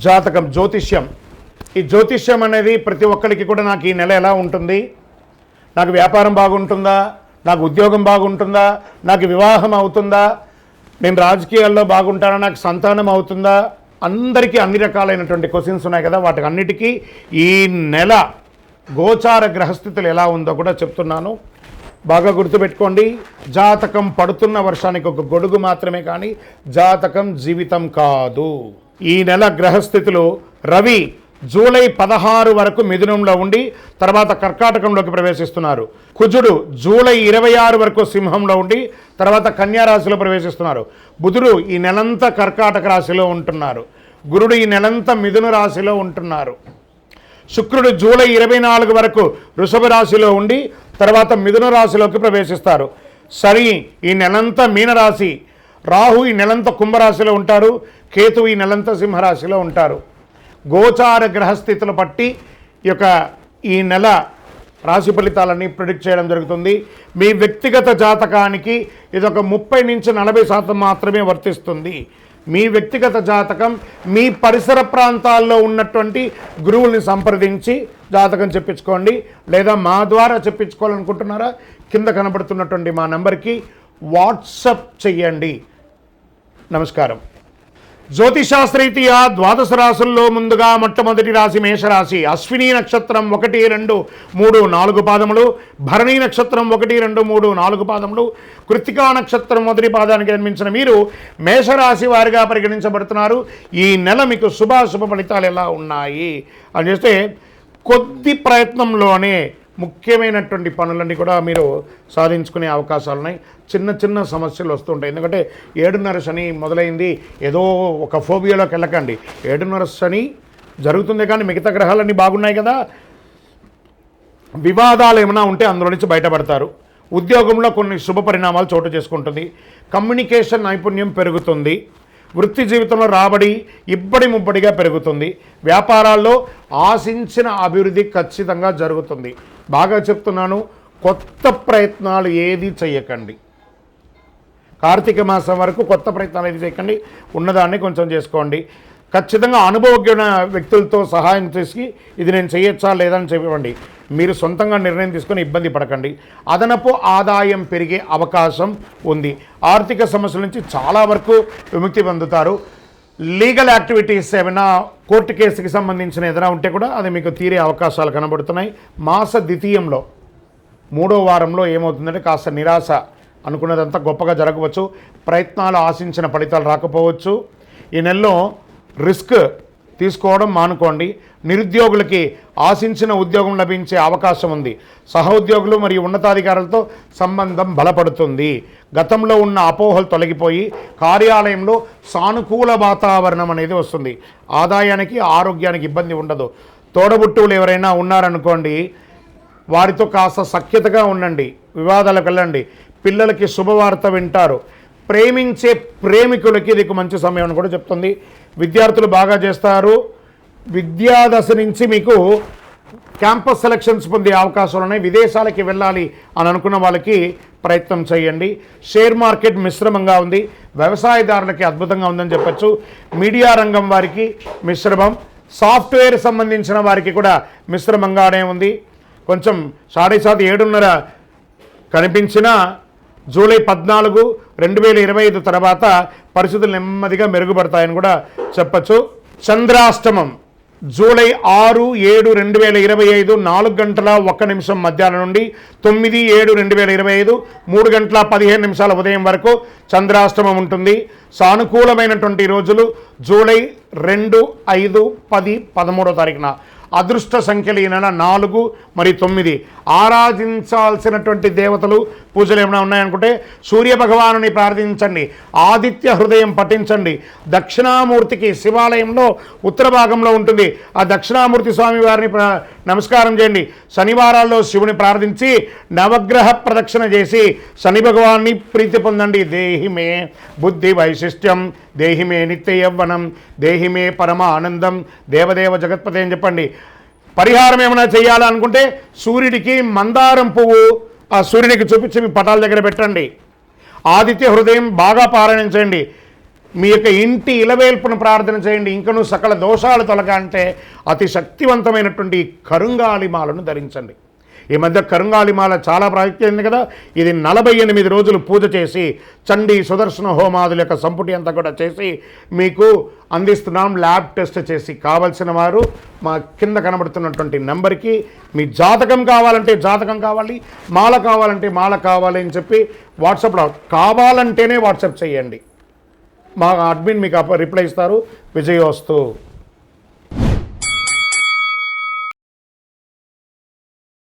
జాతకం, జ్యోతిష్యం. ఈ జ్యోతిష్యం అనేది ప్రతి ఒక్కరికి కూడా నాకు ఈ నెల ఎలా ఉంటుంది, నాకు వ్యాపారం బాగుంటుందా, నాకు ఉద్యోగం బాగుంటుందా, నాకు వివాహం అవుతుందా, నేను రాజకీయాల్లో బాగుంటానా, నాకు సంతానం అవుతుందా, అందరికీ అన్ని రకాలైనటువంటి క్వశ్చన్స్ ఉన్నాయి కదా. వాటికి అన్నిటికీ ఈ నెల గోచార గ్రహస్థితులు ఎలా ఉందో కూడా చెప్తున్నాను. బాగా గుర్తుపెట్టుకోండి. జాతకం పడుతున్న వర్షానికి ఒక గొడుగు మాత్రమే, కానీ జాతకం జీవితం కాదు. ఈ నెల గ్రహస్థితులు: రవి జూలై 16 వరకు మిథునంలో ఉండి తర్వాత కర్కాటకంలోకి ప్రవేశిస్తున్నారు. కుజుడు జూలై 26 వరకు సింహంలో ఉండి తర్వాత కన్యా రాశిలో ప్రవేశిస్తున్నారు. బుధుడు ఈ నెలంతా కర్కాటక రాశిలో ఉంటున్నారు. గురుడు ఈ నెలంతా మిథున రాశిలో ఉంటున్నారు. శుక్రుడు జూలై 24 వరకు వృషభ రాశిలో ఉండి తర్వాత మిథున రాశిలోకి ప్రవేశిస్తారు. శని ఈ నెలంతా మీనరాశి, రాహు ఈ నెలంతా కుంభరాశిలో ఉంటారు, కేతు ఈ నెలంతా సింహరాశిలో ఉంటారు. గోచార గ్రహస్థితులు బట్టి ఈ నెల రాశి ఫలితాలన్నీ ప్రిడిక్ట్ చేయడం జరుగుతుంది. మీ వ్యక్తిగత జాతకానికి ఇది ఒక 30 నుంచి 40% మాత్రమే వర్తిస్తుంది. మీ వ్యక్తిగత జాతకం మీ పరిసర ప్రాంతాల్లో ఉన్నటువంటి గురువుల్ని సంప్రదించి జాతకం చెప్పించుకోండి, లేదా మా ద్వారా చెప్పించుకోవాలనుకుంటున్నారా కింద కనబడుతున్నటువంటి మా నెంబర్కి వాట్సప్ చెయ్యండి. నమస్కారం. జ్యోతిషాస్త్రరీత్యా ద్వాదశ రాశుల్లో ముందుగా మొట్టమొదటి రాశి మేషరాశి. అశ్విని నక్షత్రం 1, 2, 3, 4 పాదములు, భరణి నక్షత్రం 1, 2, 3, 4 పాదములు, కృత్తికా నక్షత్రం మొదటి పాదానికి జన్మించిన మీరు మేషరాశి వారిగా పరిగణించబడుతున్నారు. ఈ నెల మీకు శుభాశుభ ఫలితాలు ఎలా ఉన్నాయి అని చేస్తే, కొద్ది ప్రయత్నంలోనే ముఖ్యమైనటువంటి పనులన్నీ కూడా మీరు సాధించుకునే అవకాశాలు ఉన్నాయి. చిన్న చిన్న సమస్యలు వస్తుంటాయి. ఎందుకంటే 7:30 శని మొదలైంది, ఏదో ఒక ఫోబియాలోకి వెళ్ళకండి. 7:30 శని జరుగుతుంది, కానీ మిగతా గ్రహాలన్నీ బాగున్నాయి కదా. వివాదాలు ఏమైనా ఉంటే అందులో నుంచి బయటపడతారు. ఉద్యోగంలో కొన్ని శుభ పరిణామాలు చోటు చేసుకుంటుంది. కమ్యూనికేషన్ నైపుణ్యం పెరుగుతుంది. వృత్తి జీవితంలో రాబడి ఇబ్బడి ముబ్బడిగా పెరుగుతుంది. వ్యాపారాల్లో ఆశించిన అభివృద్ధి ఖచ్చితంగా జరుగుతుంది. బాగా చెప్తున్నాను, కొత్త ప్రయత్నాలు ఏది చేయకండి. కార్తీక మాసం వరకు కొత్త ప్రయత్నాలు ఏది చేయకండి. ఉన్నదాన్ని కొంచెం చేసుకోండి. ఖచ్చితంగా అనుభవజ్ఞ వ్యక్తులతో సహాయం చేసి ఇది నేను చేయొచ్చా లేదని చెప్పండి. మీరు సొంతంగా నిర్ణయం తీసుకొని ఇబ్బంది పడకండి. అదనపు ఆదాయం పెరిగే అవకాశం ఉంది. ఆర్థిక సమస్యల నుంచి చాలా వరకు విముక్తి పొందుతారు. లీగల్ యాక్టివిటీస్ ఏమైనా కోర్టు కేసుకి సంబంధించిన ఏదైనా ఉంటే కూడా అది మీకు తీరే అవకాశాలు కనబడుతున్నాయి. మాస ద్వితీయంలో 3వ వారంలో ఏమవుతుందంటే కాస్త నిరాశ, అనుకున్నదంతా గొప్పగా జరగవచ్చు. ప్రయత్నాలు ఆశించిన ఫలితాలు రాకపోవచ్చు. ఈ నెలలో రిస్క్ తీసుకోవడం మానుకోండి. నిరుద్యోగులకి ఆశించిన ఉద్యోగం లభించే అవకాశం ఉంది. సహోద్యోగులు మరియు ఉన్నతాధికారులతో సంబంధం బలపడుతుంది. గతంలో ఉన్న అపోహలు తొలగిపోయి కార్యాలయంలో సానుకూల వాతావరణం అనేది వస్తుంది. ఆదాయానికి ఆరోగ్యానికి ఇబ్బంది ఉండదు. తోడబుట్టువులు ఎవరైనా ఉన్నారనుకోండి, వారితో కాస్త సఖ్యతగా ఉండండి. వివాదాలకు వెళ్ళండి. పిల్లలకి శుభవార్త వింటారు. ప్రేమించే ప్రేమికులకి ఇది మంచి సమయం అని కూడా చెప్తుంది. విద్యార్థులు బాగా చేస్తారు. విద్యాదశ నుంచి మీకు క్యాంపస్ సెలక్షన్స్ పొందే అవకాశాలు ఉన్నాయి. విదేశాలకి వెళ్ళాలి అని అనుకున్న వాళ్ళకి ప్రయత్నం చేయండి. షేర్ మార్కెట్ మిశ్రమంగా ఉంది. వ్యవసాయదారులకి అద్భుతంగా ఉందని చెప్పచ్చు. మీడియా రంగం వారికి మిశ్రమం. సాఫ్ట్వేర్ సంబంధించిన వారికి కూడా మిశ్రమంగానే ఉంది. కొంచెం 7:30 కనిపించిన జూలై 14, 2025 తర్వాత పరిస్థితులు నెమ్మదిగా మెరుగుపడతాయని కూడా చెప్పచ్చు. చంద్రాష్టమం జూలై 6, 7, 2025 4 గంటల 1 నిమిషం మధ్యాహ్నం నుండి 9, 7, 2025 3 గంటల 15 నిమిషాల ఉదయం వరకు చంద్రాష్టమం ఉంటుంది. సానుకూలమైనటువంటి రోజులు జూలై 2, 5, 10, 13వ తారీఖున. అదృష్ట సంఖ్యలు ఈ నెల 4 మరియు 9. ఆరాధించాల్సినటువంటి దేవతలు పూజలు ఏమైనా ఉన్నాయనుకుంటే సూర్య భగవానుని ప్రార్థించండి. ఆదిత్య హృదయం పఠించండి. దక్షిణామూర్తికి శివాలయంలో ఉత్తర భాగంలో ఉంటుంది. ఆ దక్షిణామూర్తి స్వామి వారిని నమస్కారం చేయండి. శనివారాల్లో శివుని ప్రార్థించి నవగ్రహ ప్రదక్షిణ చేసి శని భగవాన్ని ప్రీతి పొందండి. దేహిమే బుద్ధి వైశిష్ట్యం, దేహిమే నిత్య యవ్వనం, దేహిమే పరమ ఆనందం, దేవదేవ జగత్పతి అని చెప్పండి. పరిహారం ఏమైనా చేయాలనుకుంటే సూర్యుడికి మందారం పువ్వు ఆ సూర్యునికి చూపించి మీ పటాల దగ్గర పెట్టండి. ఆదిత్య హృదయం బాగా పారాయణం చేయండి. మీ యొక్క ఇంటి ఇలవేల్పును ప్రార్థన చేయండి. ఇంకను సకల దోషాలు తొలగా అంటే అతి శక్తివంతమైనటువంటి కరుంగాలిమాలను ధరించండి. ఈ మధ్య కరుంగాలిమాల చాలా ప్రాముఖ్యమైంది కదా. ఇది 48 రోజులు పూజ చేసి చండీ సుదర్శన హోమాదుల యొక్క సంపుటి అంతా కూడా చేసి మీకు అందిస్తున్నాం. ల్యాబ్ టెస్ట్ చేసి కావలసిన వారు మా కింద కనబడుతున్నటువంటి నెంబర్కి మీ జాతకం కావాలంటే జాతకం కావాలి, మాల కావాలంటే మాల కావాలి అని చెప్పి వాట్సాప్లో కావాలంటేనే వాట్సాప్ చేయండి. మా అడ్మిన్ మీకు రిప్లై ఇస్తారు. విజయోస్తు.